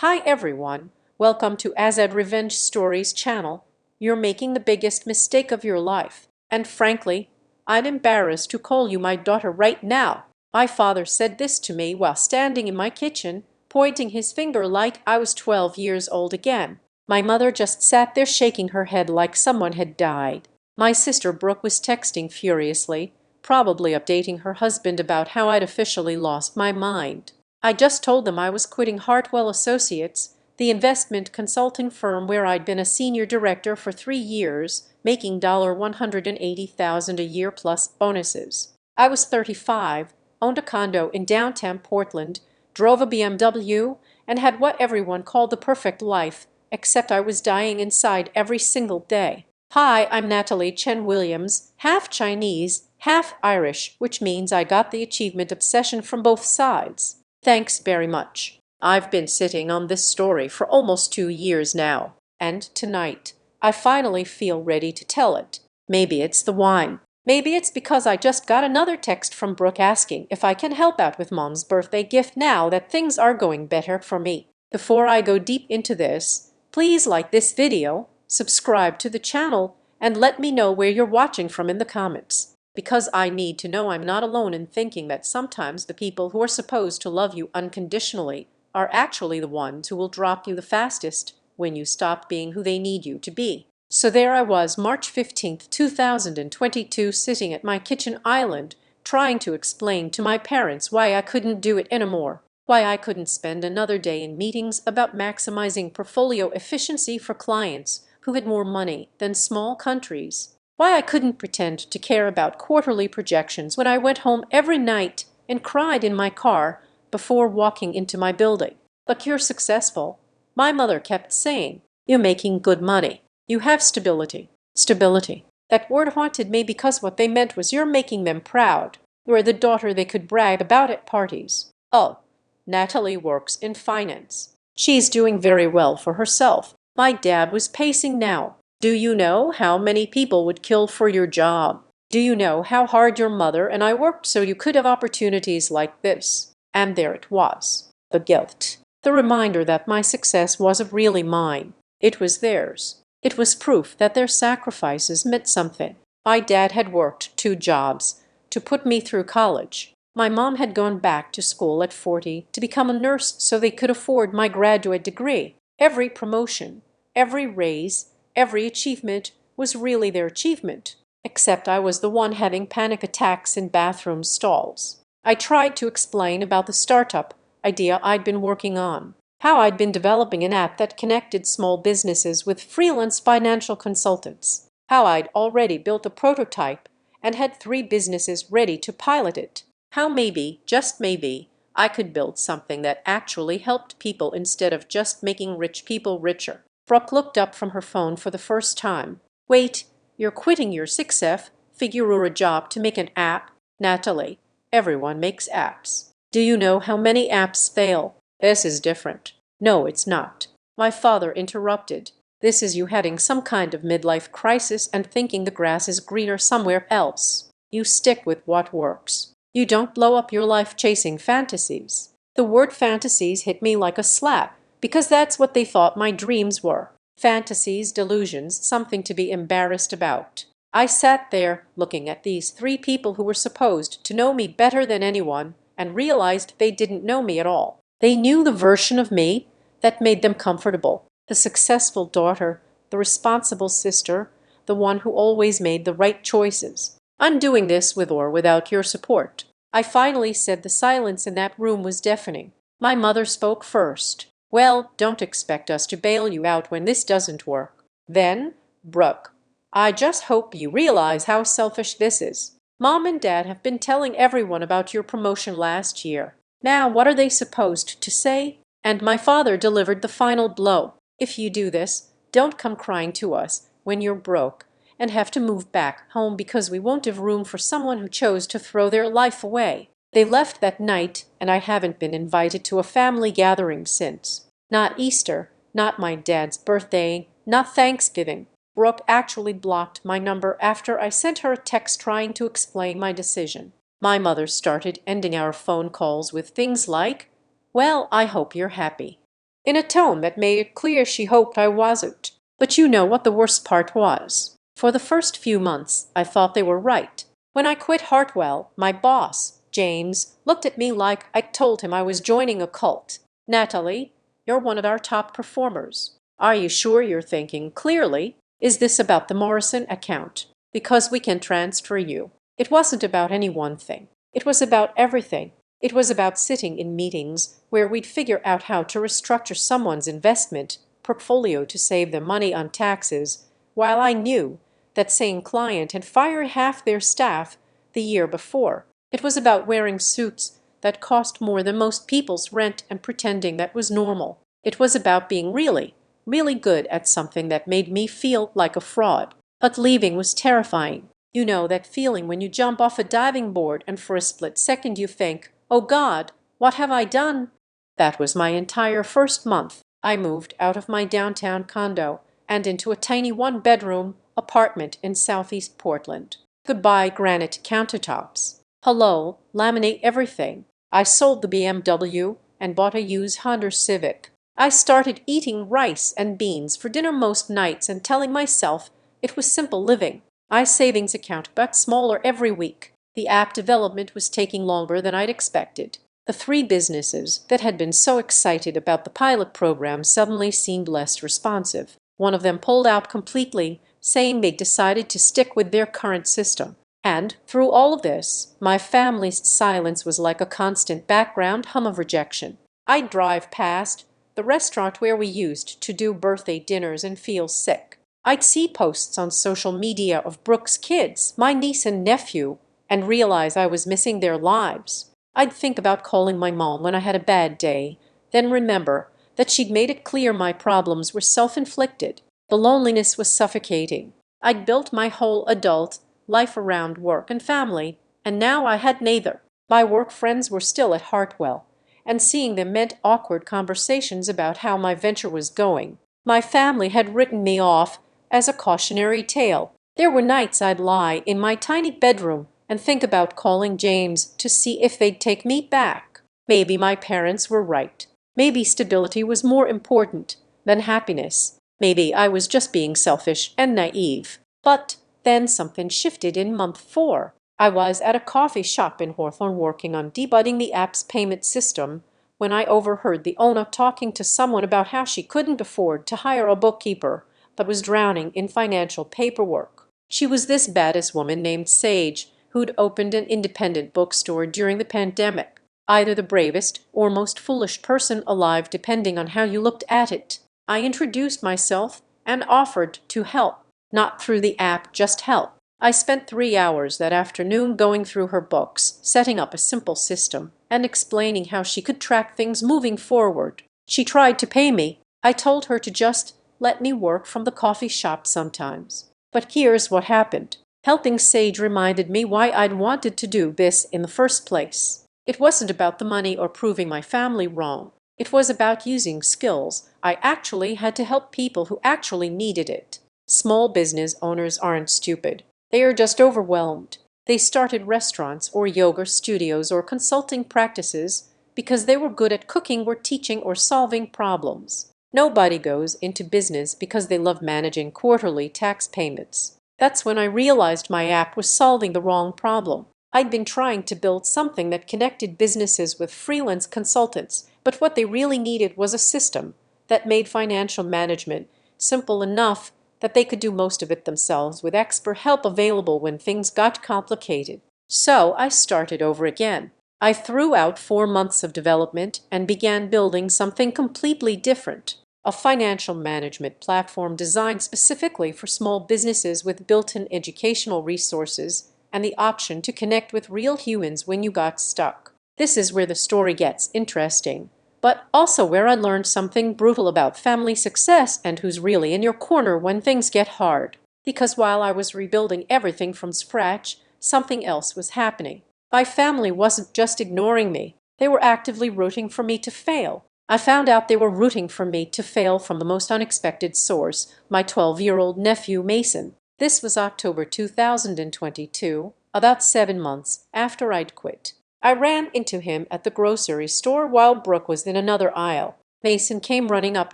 Hi everyone, welcome to Azad Revenge Stories channel. You're making the biggest mistake of your life. And frankly, I'm embarrassed to call you my daughter right now. My father said this to me while standing in my kitchen, pointing his finger like I was 12 years old again. My mother just sat there shaking her head like someone had died. My sister Brooke was texting furiously, probably updating her husband about how I'd officially lost my mind. I just told them I was quitting Hartwell Associates, the investment consulting firm where I'd been a senior director for 3 years, making $180,000 a year plus bonuses. I was 35, owned a condo in downtown Portland, drove a BMW, and had what everyone called the perfect life, except I was dying inside every single day. Hi, I'm Natalie Chen Williams, half Chinese, half Irish, which means I got the achievement obsession from both sides. Thanks very much. I've been sitting on this story for almost 2 years now, and tonight I finally feel ready to tell it. Maybe it's the wine. Maybe it's because I just got another text from Brooke asking if I can help out with Mom's birthday gift now that things are going better for me. Before I go deep into this, please like this video, subscribe to the channel, and let me know where you're watching from in the comments. Because I need to know I'm not alone in thinking that sometimes the people who are supposed to love you unconditionally are actually the ones who will drop you the fastest when you stop being who they need you to be. So there I was, March 15th, 2022, sitting at my kitchen island, trying to explain to my parents why I couldn't do it anymore, why I couldn't spend another day in meetings about maximizing portfolio efficiency for clients who had more money than small countries. Why I couldn't pretend to care about quarterly projections when I went home every night and cried in my car before walking into my building. Look, you're successful. My mother kept saying, you're making good money. You have stability. Stability. That word haunted me because what they meant was you're making them proud. You're the daughter they could brag about at parties. Oh, Natalie works in finance. She's doing very well for herself. My dad was pacing now. Do you know how many people would kill for your job? Do you know how hard your mother and I worked so you could have opportunities like this? And there it was. The guilt. The reminder that my success wasn't really mine. It was theirs. It was proof that their sacrifices meant something. My dad had worked 2 jobs to put me through college. My mom had gone back to school at 40 to become a nurse so they could afford my graduate degree. Every promotion, every raise, every achievement was really their achievement, except I was the one having panic attacks in bathroom stalls. I tried to explain about the startup idea I'd been working on, how I'd been developing an app that connected small businesses with freelance financial consultants, how I'd already built a prototype and had 3 businesses ready to pilot it, how maybe, just maybe, I could build something that actually helped people instead of just making rich people richer. Brooke looked up from her phone for the first time. Wait, you're quitting your 6F figure job to make an app? Natalie, everyone makes apps. Do you know how many apps fail? This is different. No, it's not. My father interrupted. This is you having some kind of midlife crisis and thinking the grass is greener somewhere else. You stick with what works. You don't blow up your life chasing fantasies. The word fantasies hit me like a slap, because that's what they thought my dreams were. Fantasies, delusions, something to be embarrassed about. I sat there looking at these 3 people who were supposed to know me better than anyone and realized they didn't know me at all. They knew the version of me that made them comfortable, the successful daughter, the responsible sister, the one who always made the right choices. I'm doing this with or without your support. I finally said the silence in that room was deafening. My mother spoke first. Well, don't expect us to bail you out when this doesn't work. Then, Brooke, I just hope you realize how selfish this is. Mom and Dad have been telling everyone about your promotion last year. Now, what are they supposed to say? And my father delivered the final blow. If you do this, don't come crying to us when you're broke and have to move back home because we won't have room for someone who chose to throw their life away. They left that night, and I haven't been invited to a family gathering since. Not Easter, not my dad's birthday, not Thanksgiving. Brooke actually blocked my number after I sent her a text trying to explain my decision. My mother started ending our phone calls with things like, well, I hope you're happy. in a tone that made it clear she hoped I wasn't. But you know what the worst part was? For the first few months, I thought they were right. When I quit Hartwell, my boss, James, looked at me like I'd told him I was joining a cult. "Natalie, you're one of our top performers. Are you sure you're thinking clearly? Is this about the Morrison account? Because we can transfer you." It wasn't about any one thing. It was about everything. It was about sitting in meetings where we'd figure out how to restructure someone's investment portfolio to save them money on taxes, while I knew that same client had fired half their staff the year before. It was about wearing suits that cost more than most people's rent and pretending that was normal. It was about being really, really good at something that made me feel like a fraud. But leaving was terrifying. You know that feeling when you jump off a diving board and for a split second you think, "Oh God, what have I done?" That was my entire first month. I moved out of my downtown condo and into a tiny one-bedroom apartment in southeast Portland. Goodbye granite countertops. Hello, laminate everything. I sold the BMW and bought a used Honda Civic. I started eating rice and beans for dinner most nights and telling myself it was simple living. My savings account got smaller every week. The app development was taking longer than I'd expected. The three businesses that had been so excited about the pilot program suddenly seemed less responsive. One of them pulled out completely, saying they decided to stick with their current system. And through all of this, my family's silence was like a constant background hum of rejection. I'd drive past the restaurant where we used to do birthday dinners and feel sick. I'd see posts on social media of Brooke's kids, my niece and nephew, and realize I was missing their lives. I'd think about calling my mom when I had a bad day, then remember that she'd made it clear my problems were self-inflicted. The loneliness was suffocating. I'd built my whole adult life around work and family, and now I had neither. My work friends were still at Hartwell, and seeing them meant awkward conversations about how my venture was going. My family had written me off as a cautionary tale. There were nights I'd lie in my tiny bedroom and think about calling James to see if they'd take me back. Maybe my parents were right. Maybe stability was more important than happiness. Maybe I was just being selfish and naive. But then something shifted in month 4. I was at a coffee shop in Hawthorne working on debugging the app's payment system when I overheard the owner talking to someone about how she couldn't afford to hire a bookkeeper but was drowning in financial paperwork. She was this badass woman named Sage, who'd opened an independent bookstore during the pandemic. Either the bravest or most foolish person alive, depending on how you looked at it. I introduced myself and offered to help. Not through the app, just help. I spent 3 hours that afternoon going through her books, setting up a simple system, and explaining how she could track things moving forward. She tried to pay me. I told her to just let me work from the coffee shop sometimes. But here's what happened. Helping Sage reminded me why I'd wanted to do this in the first place. It wasn't about the money or proving my family wrong. It was about using skills I actually had to help people who actually needed it. Small business owners aren't stupid. They are just overwhelmed. They started restaurants or yoga studios or consulting practices because they were good at cooking or teaching or solving problems. Nobody goes into business because they love managing quarterly tax payments. That's when I realized my app was solving the wrong problem. I'd been trying to build something that connected businesses with freelance consultants, but what they really needed was a system that made financial management simple enough that they could do most of it themselves with expert help available when things got complicated. So I started over again. I threw out 4 months of development and began building something completely different. A financial management platform designed specifically for small businesses with built-in educational resources and the option to connect with real humans when you got stuck. This is where the story gets interesting, but also where I learned something brutal about family success and who's really in your corner when things get hard. Because while I was rebuilding everything from scratch, something else was happening. My family wasn't just ignoring me. They were actively rooting for me to fail. I found out they were rooting for me to fail from the most unexpected source, my 12-year-old nephew Mason. This was October 2022, about 7 months after I'd quit. I ran into him at the grocery store while Brooke was in another aisle. Mason came running up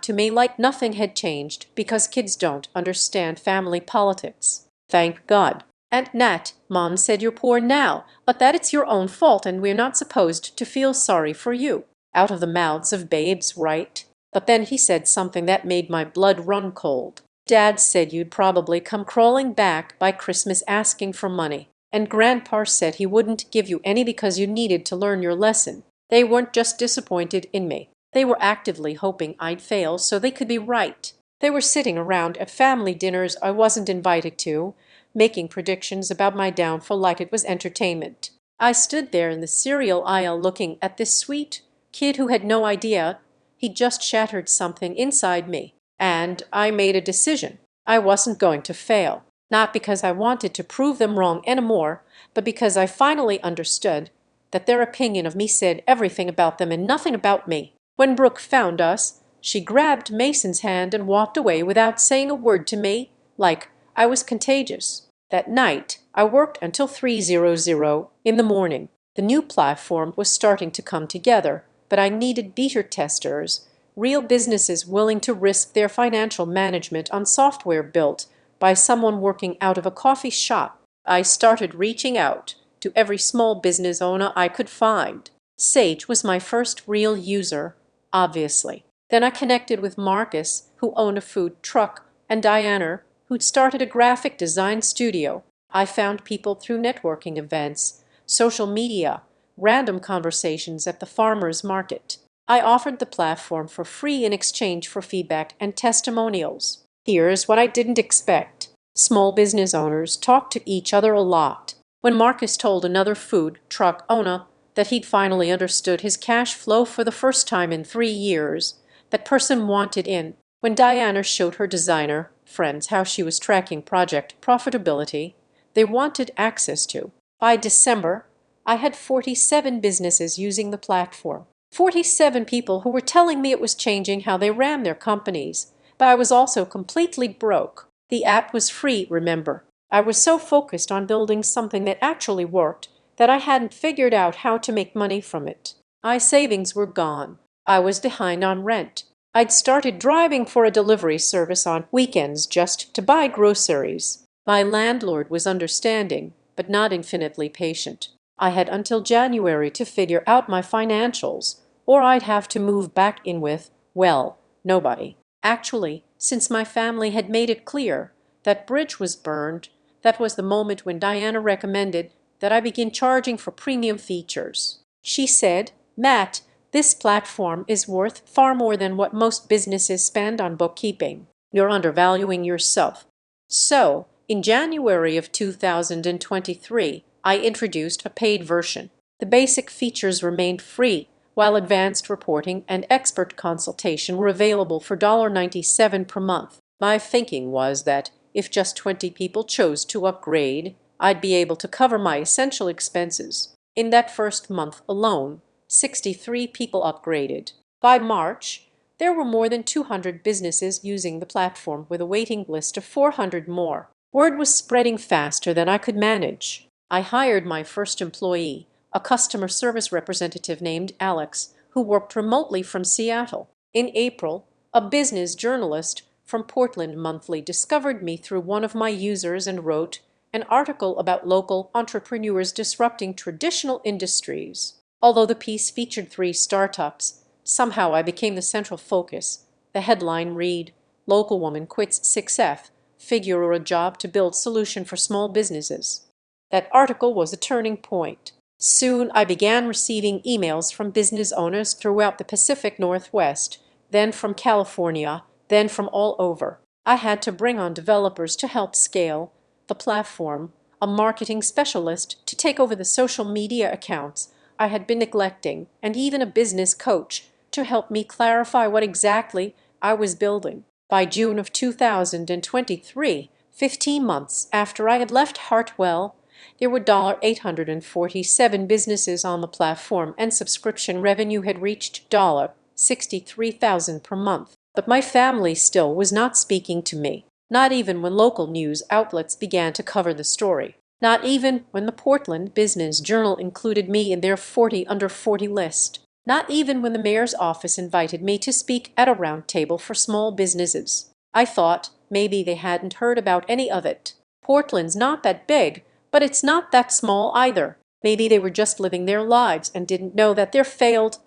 to me like nothing had changed because kids don't understand family politics. Thank God. And Nat, Mom said you're poor now, but that it's your own fault and we're not supposed to feel sorry for you. Out of the mouths of babes, right? But then he said something that made my blood run cold. Dad said you'd probably come crawling back by Christmas asking for money. And Grandpa said he wouldn't give you any because you needed to learn your lesson. They weren't just disappointed in me. They were actively hoping I'd fail so they could be right. They were sitting around at family dinners I wasn't invited to, making predictions about my downfall like it was entertainment. I stood there in the cereal aisle looking at this sweet kid who had no idea he'd just shattered something inside me. And I made a decision. I wasn't going to fail. Not because I wanted to prove them wrong anymore, but because I finally understood that their opinion of me said everything about them and nothing about me. When Brooke found us, she grabbed Mason's hand and walked away without saying a word to me, like I was contagious. That night, I worked until 3:00 in the morning. The new platform was starting to come together, but I needed beta testers, real businesses willing to risk their financial management on software built by someone working out of a coffee shop. I started reaching out to every small business owner I could find. Sage was my first real user, obviously. Then I connected with Marcus, who owned a food truck, and Diana, who'd started a graphic design studio. I found people through networking events, social media, random conversations at the farmers market. I offered the platform for free in exchange for feedback and testimonials. Here's what I didn't expect. Small business owners talk to each other a lot. When Marcus told another food truck owner that he'd finally understood his cash flow for the first time in 3 years, that person wanted in. When Diana showed her designer friends how she was tracking project profitability, they wanted access to. By December, I had 47 businesses using the platform. 47 people who were telling me it was changing how they ran their companies. But I was also completely broke. The app was free, remember. I was so focused on building something that actually worked that I hadn't figured out how to make money from it. My savings were gone. I was behind on rent. I'd started driving for a delivery service on weekends just to buy groceries. My landlord was understanding, but not infinitely patient. I had until January to figure out my financials, or I'd have to move back in with, well, nobody. Actually, since my family had made it clear that bridge was burned, that was the moment when Diana recommended that I begin charging for premium features. She said, Matt, this platform is worth far more than what most businesses spend on bookkeeping. You're undervaluing yourself. So, in January of 2023, I introduced a paid version. The basic features remained free, while advanced reporting and expert consultation were available for $97 per month. My thinking was that if just 20 people chose to upgrade, I'd be able to cover my essential expenses. In that first month alone, 63 people upgraded. By March, there were more than 200 businesses using the platform with a waiting list of 400 more. Word was spreading faster than I could manage. I hired my first employee, a customer service representative named Alex, who worked remotely from Seattle. In April, a business journalist from Portland Monthly discovered me through one of my users and wrote an article about local entrepreneurs disrupting traditional industries. Although the piece featured 3 startups, somehow I became the central focus. The headline read, Local Woman Quits 6F, Figure or a Job to Build Solution for Small Businesses. That article was a turning point. Soon I began receiving emails from business owners throughout the Pacific Northwest, then from California, then from all over. I had to bring on developers to help scale the platform, a marketing specialist to take over the social media accounts I had been neglecting, and even a business coach to help me clarify what exactly I was building. By June of 2023, 15 months after I had left Hartwell, there were 847 businesses on the platform, and subscription revenue had reached $63,000 per month. But my family still was not speaking to me, not even when local news outlets began to cover the story. Not even when the Portland Business Journal included me in their 40 under 40 list. Not even when the mayor's office invited me to speak at a round table for small businesses. I thought maybe they hadn't heard about any of it. Portland's not that big, but it's not that small either. Maybe they were just living their lives and didn't know that their failed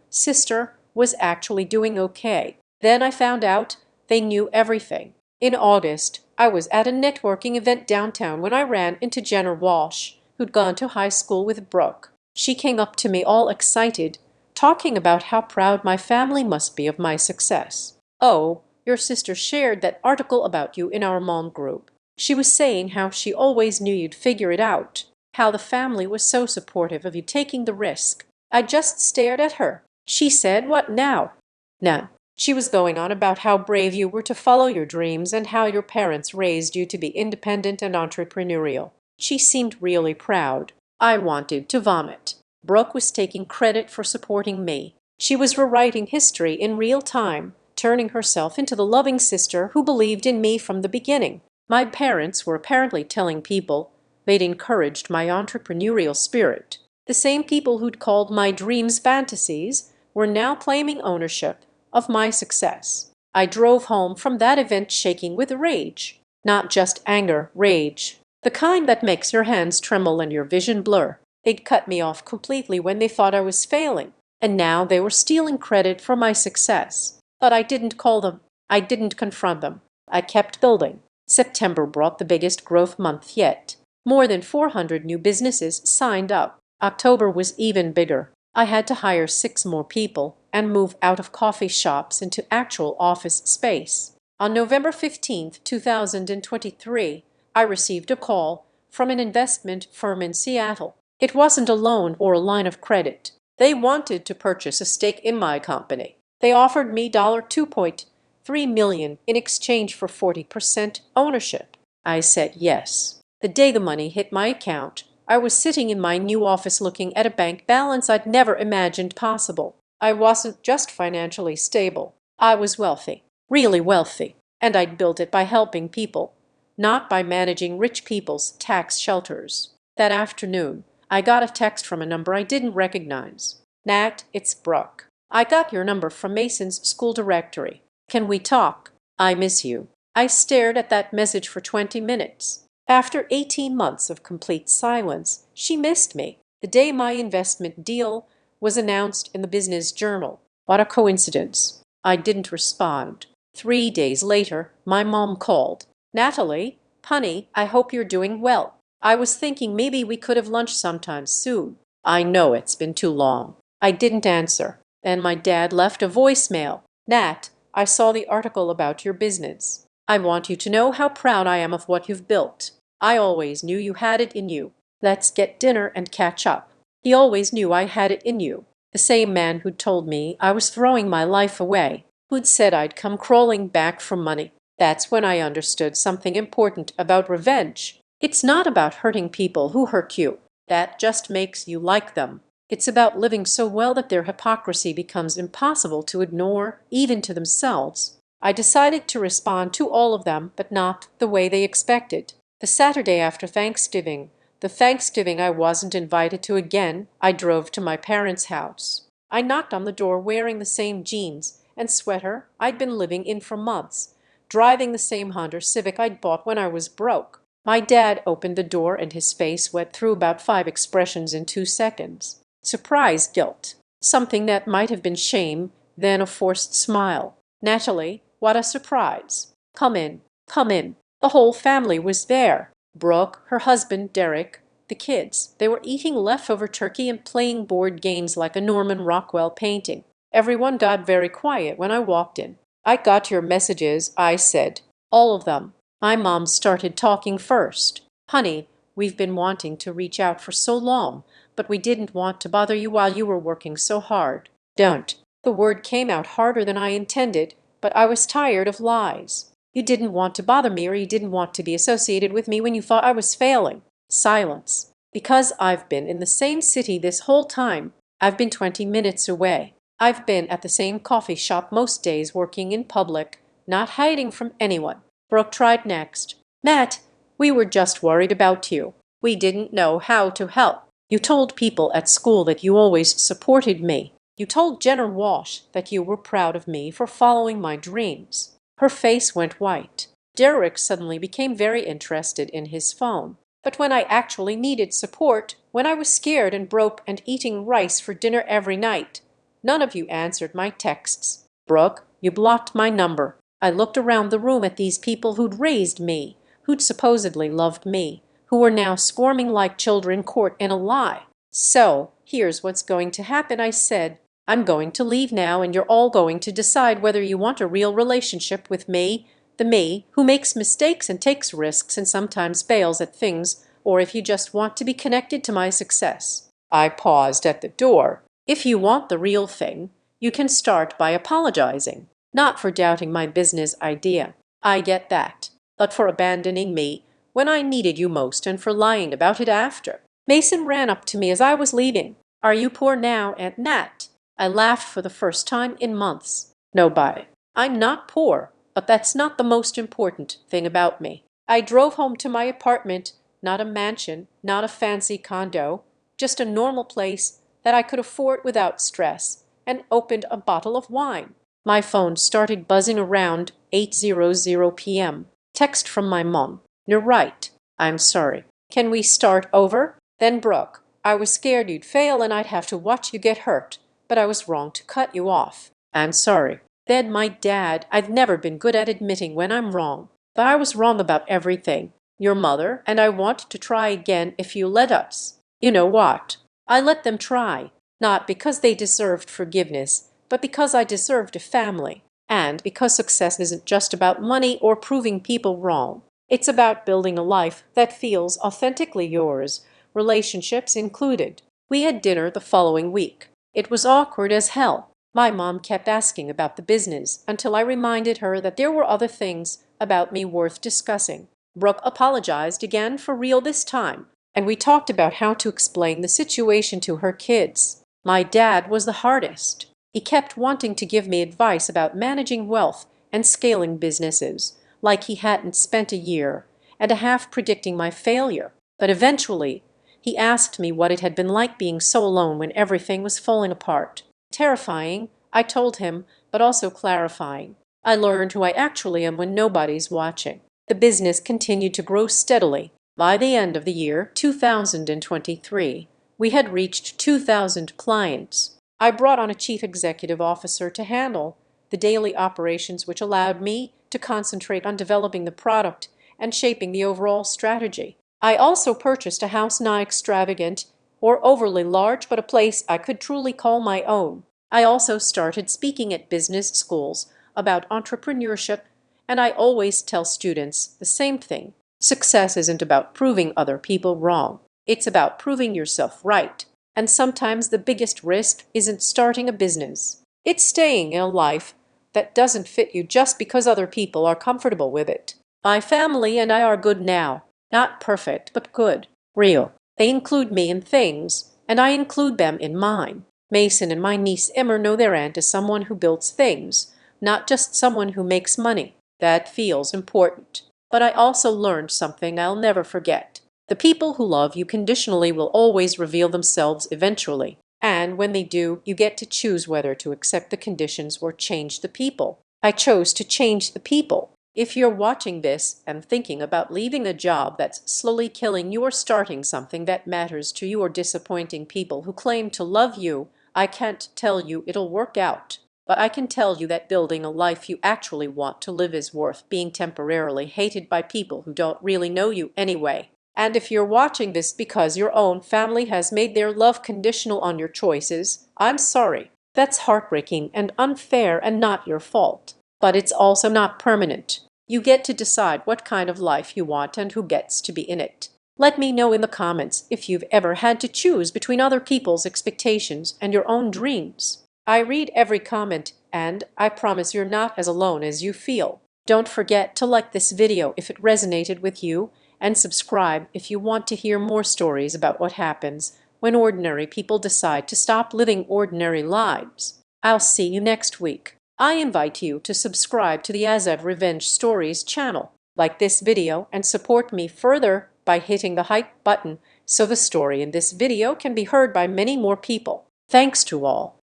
sister, was actually doing okay. Then I found out they knew everything. In August, I was at a networking event downtown when I ran into Jenna Walsh, who'd gone to high school with Brooke. She came up to me all excited, talking about how proud my family must be of my success. "Oh, your sister shared that article about you in our mom group. She was saying how she always knew you'd figure it out, how the family was so supportive of you taking the risk." I just stared at her. She said, "What now?" None. She was going on about how brave you were to follow your dreams and how your parents raised you to be independent and entrepreneurial. She seemed really proud. I wanted to vomit. Brooke was taking credit for supporting me. She was rewriting history in real time, turning herself into the loving sister who believed in me from the beginning. My parents were apparently telling people they'd encouraged my entrepreneurial spirit. The same people who'd called my dreams fantasies were now claiming ownership of my success. I drove home from that event shaking with rage. Not just anger, rage. The kind that makes your hands tremble and your vision blur. They'd cut me off completely when they thought I was failing, and now they were stealing credit for my success. But I didn't call them. I didn't confront them. I kept building. September brought the biggest growth month yet. More than 400 new businesses signed up. October was even bigger. I had to hire 6 more people and move out of coffee shops into actual office space. On November 15, 2023, I received a call from an investment firm in Seattle. It wasn't a loan or a line of credit. They wanted to purchase a stake in my company. They offered me $2.3 million in exchange for 40% ownership. I said yes. The day the money hit my account, I was sitting in my new office looking at a bank balance I'd never imagined possible. I wasn't just financially stable. I was wealthy, really wealthy, and I'd built it by helping people, not by managing rich people's tax shelters. That afternoon, I got a text from a number I didn't recognize. "Nat, it's Brooke. I got your number from Mason's school directory. Can we talk? I miss you." I stared at that message for 20 minutes. After 18 months of complete silence, she missed me. The day my investment deal was announced in the Business Journal. What a coincidence. I didn't respond. 3 days later, my mom called. "Natalie, honey, I hope you're doing well. I was thinking maybe we could have lunch sometime soon. I know it's been too long." I didn't answer. Then my dad left a voicemail. "Nat, I saw the article about your business. I want you to know how proud I am of what you've built. I always knew you had it in you. Let's get dinner and catch up." He always knew I had it in you. The same man who'd told me I was throwing my life away, who'd said I'd come crawling back for money. That's when I understood something important about revenge. It's not about hurting people who hurt you. That just makes you like them. It's about living so well that their hypocrisy becomes impossible to ignore, even to themselves. I decided to respond to all of them, but not the way they expected. The Saturday after Thanksgiving, the Thanksgiving I wasn't invited to again, I drove to my parents' house. I knocked on the door wearing the same jeans and sweater I'd been living in for months, driving the same Honda Civic I'd bought when I was broke. My dad opened the door and his face went through about 5 expressions in 2 seconds. Surprise, guilt, something that might have been shame, then a forced smile. "Natalie, what a surprise. Come in, come in." The whole family was there. Brooke, her husband, Derek, the kids. They were eating leftover turkey and playing board games like a Norman Rockwell painting. Everyone got very quiet when I walked in. "I got your messages," I said. "All of them." My mom started talking first. "Honey, we've been wanting to reach out for so long, but we didn't want to bother you while you were working so hard." Don't. The word came out harder than I intended, but I was tired of lies. You didn't want to bother me, or you didn't want to be associated with me when you thought I was failing. Silence. Because I've been in the same city this whole time. I've been 20 minutes away. I've been at the same coffee shop most days working in public, not hiding from anyone. Brooke tried next. "Matt, we were just worried about you. We didn't know how to help. You told people at school that you always supported me. You told Jenner Walsh that you were proud of me for following my dreams." Her face went white. Derek suddenly became very interested in his phone. "But when I actually needed support, when I was scared and broke and eating rice for dinner every night, none of you answered my texts. Brooke, you blocked my number. I looked around the room at these people who'd raised me, who'd supposedly loved me, who were now squirming like children caught in a lie. So, here's what's going to happen," I said. "I'm going to leave now, and you're all going to decide whether you want a real relationship with me, the me who makes mistakes and takes risks and sometimes fails at things, or if you just want to be connected to my success." I paused at the door. "If you want the real thing, you can start by apologizing. Not for doubting my business idea. I get that. But for abandoning me when I needed you most and for lying about it after." Mason ran up to me as I was leaving. "Are you poor now, Aunt Nat?" I laughed for the first time in months. "No, bye. I'm not poor, but that's not the most important thing about me." I drove home to my apartment, not a mansion, not a fancy condo, just a normal place that I could afford without stress, and opened a bottle of wine. My phone started buzzing around 8:00 p.m. Text from my mom. "You're right. I'm sorry. Can we start over?" Then Brooke, "I was scared you'd fail and I'd have to watch you get hurt, but I was wrong to cut you off. I'm sorry." Then my dad, "I've never been good at admitting when I'm wrong, but I was wrong about everything. Your mother and I want to try again if you let us." You know what? I let them try, not because they deserved forgiveness, but because I deserved a family, and because success isn't just about money or proving people wrong. It's about building a life that feels authentically yours, relationships included. We had dinner the following week. It was awkward as hell. My mom kept asking about the business until I reminded her that there were other things about me worth discussing. Brooke apologized again for real this time, and we talked about how to explain the situation to her kids. My dad was the hardest. He kept wanting to give me advice about managing wealth and scaling businesses, like he hadn't spent a year and a half predicting my failure. But eventually, he asked me what it had been like being so alone when everything was falling apart. Terrifying, I told him, but also clarifying. I learned who I actually am when nobody's watching. The business continued to grow steadily. By the end of the year 2023, we had reached 2,000 clients. I brought on a chief executive officer to handle the daily operations, which allowed me to concentrate on developing the product and shaping the overall strategy. I also purchased a house not extravagant or overly large, but a place I could truly call my own. I also started speaking at business schools about entrepreneurship, and I always tell students the same thing. Success isn't about proving other people wrong. It's about proving yourself right. And sometimes the biggest risk isn't starting a business. It's staying in a life that doesn't fit you just because other people are comfortable with it. My family and I are good now. Not perfect, but good. Real. They include me in things, and I include them in mine. Mason and my niece Emmer know their aunt is someone who builds things, not just someone who makes money. That feels important. But I also learned something I'll never forget. The people who love you conditionally will always reveal themselves eventually. And when they do, you get to choose whether to accept the conditions or change the people. I chose to change the people. If you're watching this and thinking about leaving a job that's slowly killing you or starting something that matters to you or disappointing people who claim to love you, I can't tell you it'll work out. But I can tell you that building a life you actually want to live is worth being temporarily hated by people who don't really know you anyway. And if you're watching this because your own family has made their love conditional on your choices, I'm sorry. That's heartbreaking and unfair and not your fault. But it's also not permanent. You get to decide what kind of life you want and who gets to be in it. Let me know in the comments if you've ever had to choose between other people's expectations and your own dreams. I read every comment, and I promise you're not as alone as you feel. Don't forget to like this video if it resonated with you, and subscribe if you want to hear more stories about what happens when ordinary people decide to stop living ordinary lives. I'll see you next week. I invite you to subscribe to the Azad Revenge Stories channel, like this video, and support me further by hitting the hype button so the story in this video can be heard by many more people. Thanks to all.